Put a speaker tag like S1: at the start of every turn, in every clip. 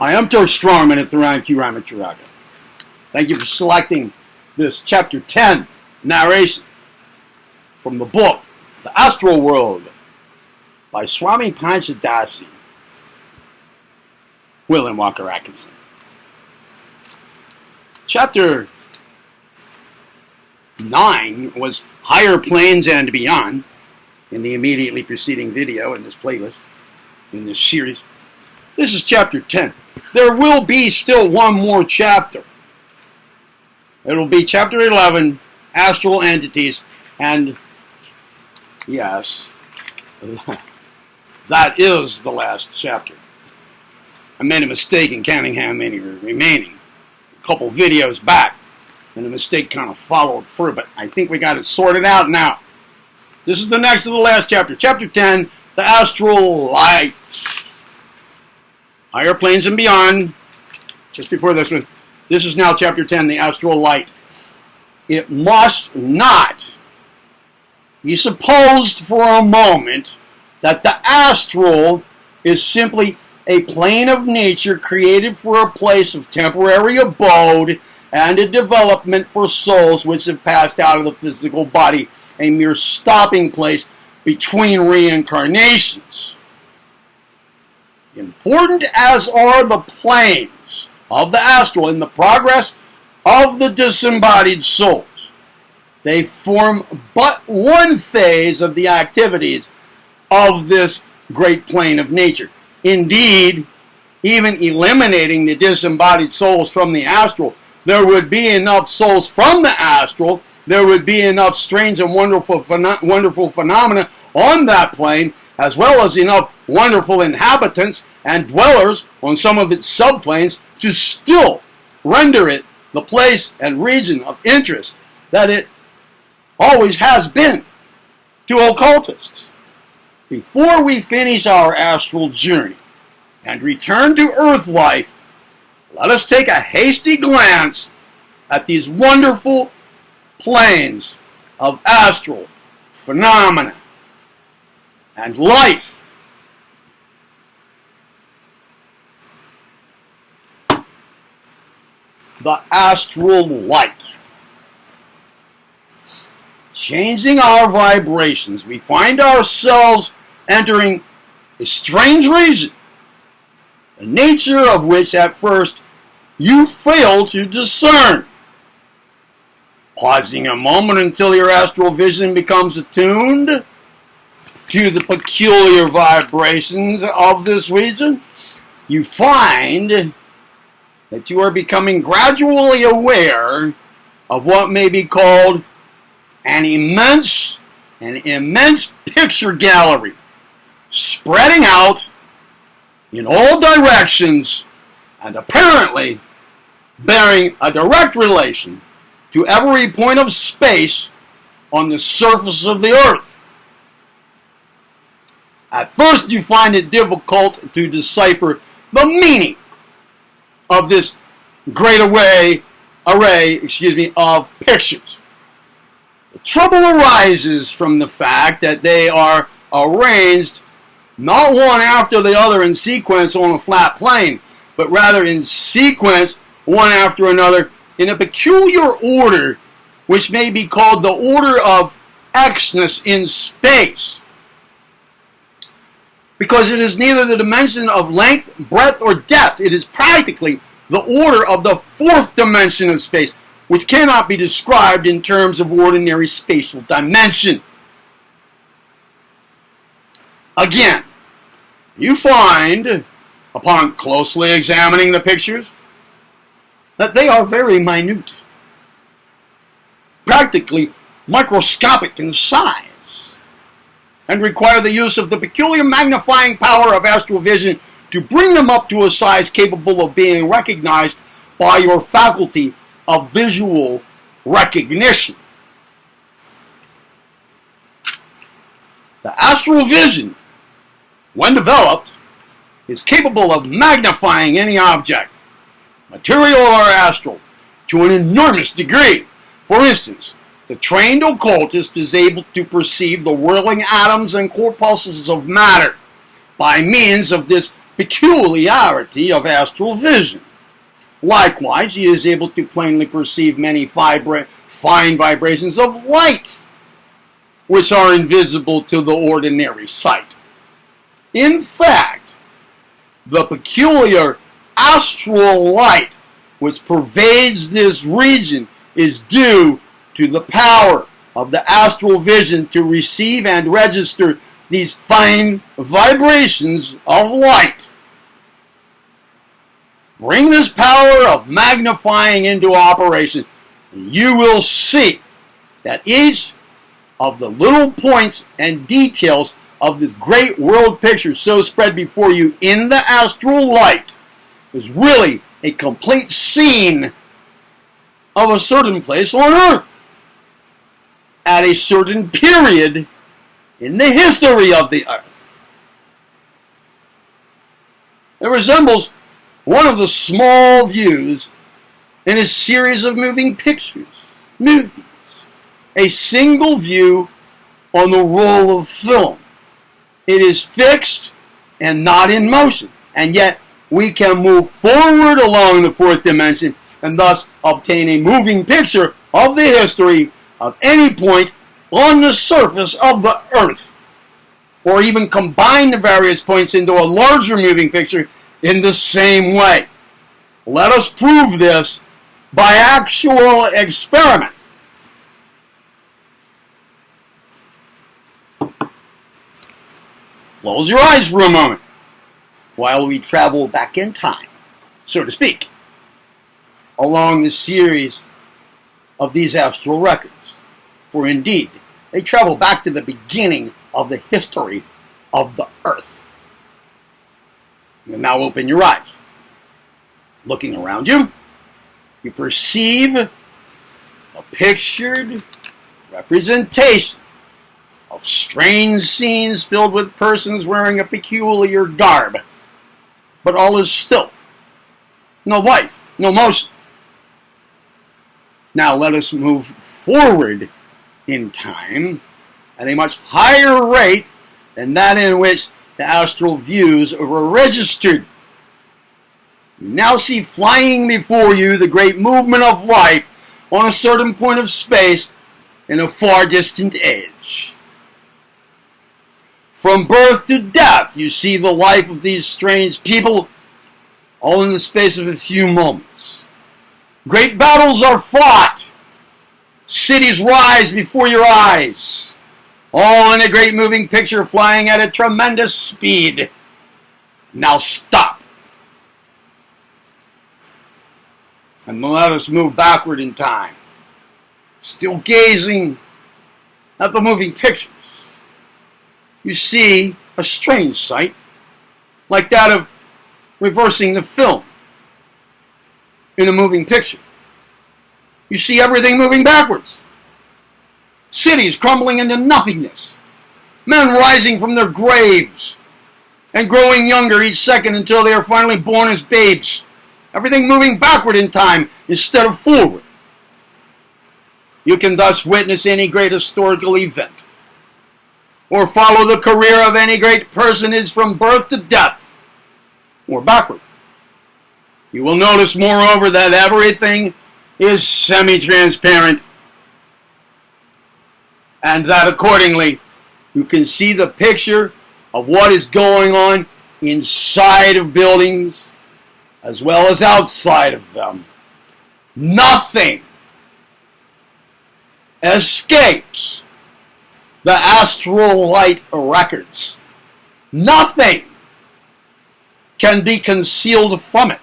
S1: I am George Strongman at Thuran Kiramacharaga. Thank you for selecting this Chapter 10 narration from the book, The Astral World, by Swami Panchadasi, William Walker Atkinson. Chapter 9 was Higher Planes and Beyond, in the immediately preceding video in this playlist, in this series. This is Chapter 10. There will be still one more chapter. It'll be Chapter 11, Astral Entities, and yes, that is the last chapter. I made a mistake in counting how many were remaining a couple videos back, and the mistake kind of followed through, but I think we got it sorted out now. This is the next to the last chapter, Chapter 10, the Astral Lights. Higher Planes and Beyond, just before this one. This is now Chapter 10, the Astral Light. It must not be supposed for a moment that the astral is simply a plane of nature created for a place of temporary abode and a development for souls which have passed out of the physical body, a mere stopping place between reincarnations. Important as are the planes of the astral in the progress of the disembodied souls, they form but one phase of the activities of this great plane of nature. Indeed, even eliminating the disembodied souls from the astral, there would be enough souls from the astral, there would be enough strange and wonderful phenomena on that plane, as well as enough wonderful inhabitants and dwellers on some of its subplanes to still render it the place and region of interest that it always has been to occultists. Before we finish our astral journey and return to earth life, let us take a hasty glance at these wonderful planes of astral phenomena and life. The astral light. Changing our vibrations, we find ourselves entering a strange region, the nature of which at first you fail to discern. Pausing a moment until your astral vision becomes attuned to the peculiar vibrations of this region, you find that you are becoming gradually aware of what may be called an immense picture gallery, spreading out in all directions and apparently bearing a direct relation to every point of space on the surface of the earth. At first you find it difficult to decipher the meaning of this great array of pictures. The trouble arises from the fact that they are arranged not one after the other in sequence on a flat plane, but rather in sequence one after another in a peculiar order which may be called the order of Xness in space, because it is neither the dimension of length, breadth, or depth. It is practically the order of the fourth dimension of space, which cannot be described in terms of ordinary spatial dimension. Again, you find, upon closely examining the pictures, that they are very minute, practically microscopic in size, and require the use of the peculiar magnifying power of astral vision to bring them up to a size capable of being recognized by your faculty of visual recognition. The astral vision, when developed, is capable of magnifying any object, material or astral, to an enormous degree. For instance, the trained occultist is able to perceive the whirling atoms and corpuscles of matter by means of this peculiarity of astral vision. Likewise, he is able to plainly perceive many fine vibrations of light, which are invisible to the ordinary sight. In fact, the peculiar astral light which pervades this region is due to the power of the astral vision to receive and register these fine vibrations of light. Bring this power of magnifying into operation, and you will see that each of the little points and details of this great world picture so spread before you in the astral light is really a complete scene of a certain place on earth at a certain period in the history of the earth. It resembles one of the small views in a series of moving pictures, movies, a single view on the roll of film. It is fixed and not in motion, and yet we can move forward along the fourth dimension and thus obtain a moving picture of the history of any point on the surface of the earth, or even combine the various points into a larger moving picture in the same way. Let us prove this by actual experiment. Close your eyes for a moment while we travel back in time, so to speak, along the series of these astral records. For indeed, they travel back to the beginning of the history of the earth. And now open your eyes. Looking around you, you perceive a pictured representation of strange scenes filled with persons wearing a peculiar garb. But all is still. No life, no motion. Now let us move forward in time at a much higher rate than that in which the astral views were registered. You now see flying before you the great movement of life on a certain point of space in a far distant age. From birth to death, you see the life of these strange people, all in the space of a few moments. Great battles are fought. Cities rise before your eyes, all in a great moving picture flying at a tremendous speed. Now stop. And let us move backward in time, still gazing at the moving pictures. You see a strange sight, like that of reversing the film in a moving picture. You see everything moving backwards. Cities crumbling into nothingness. Men rising from their graves and growing younger each second until they are finally born as babes. Everything moving backward in time instead of forward. You can thus witness any great historical event, or follow the career of any great personage from birth to death, or backward. You will notice, moreover, that everything is semi-transparent, and that accordingly you can see the picture of what is going on inside of buildings as well as outside of them. Nothing escapes the astral light records. Nothing can be concealed from it.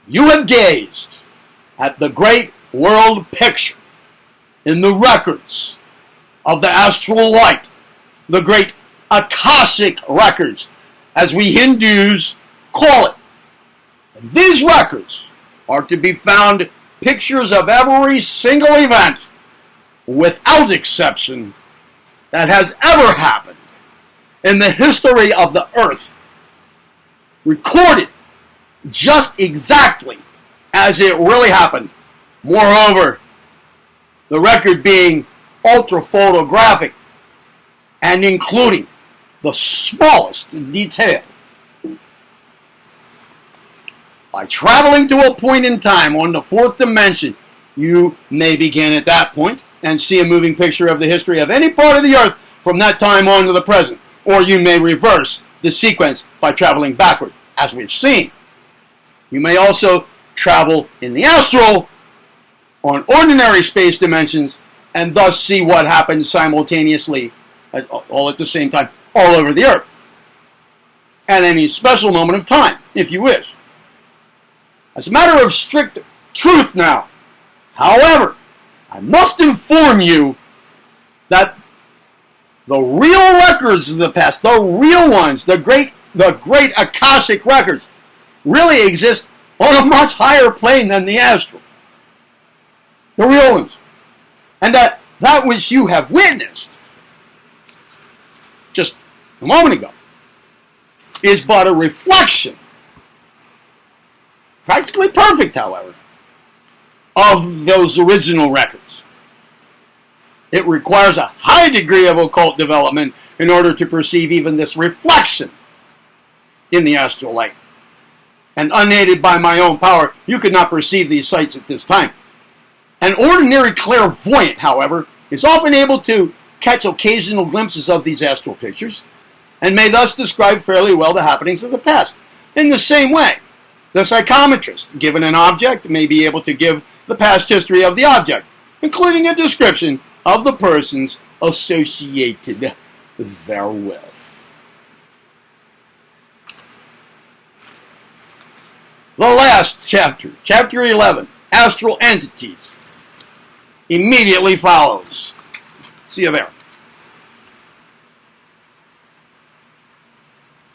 S1: You have gazed at the great world picture in the records of the astral light, the great Akashic records, as we Hindus call it. And these records are to be found pictures of every single event, without exception, that has ever happened in the history of the earth, recorded just exactly as it really happened. Moreover, the record being ultra photographic and including the smallest detail. By traveling to a point in time on the fourth dimension, you may begin at that point and see a moving picture of the history of any part of the earth from that time on to the present. Or you may reverse the sequence by traveling backward, as we've seen. You may also travel in the astral on ordinary space dimensions and thus see what happens simultaneously, all at the same time, all over the earth. At any special moment of time, if you wish. As a matter of strict truth now, however, I must inform you that the real records of the past, the real ones, the great Akashic records, really exist on a much higher plane than the astral. The real ones. And that which you have witnessed just a moment ago is but a reflection, practically perfect, however, of those original records. It requires a high degree of occult development in order to perceive even this reflection in the astral light. And unaided by my own power, you could not perceive these sights at this time. An ordinary clairvoyant, however, is often able to catch occasional glimpses of these astral pictures, and may thus describe fairly well the happenings of the past. In the same way, the psychometrist, given an object, may be able to give the past history of the object, including a description of the persons associated therewith. The last chapter, chapter 11, Astral Entities, immediately follows. See you there.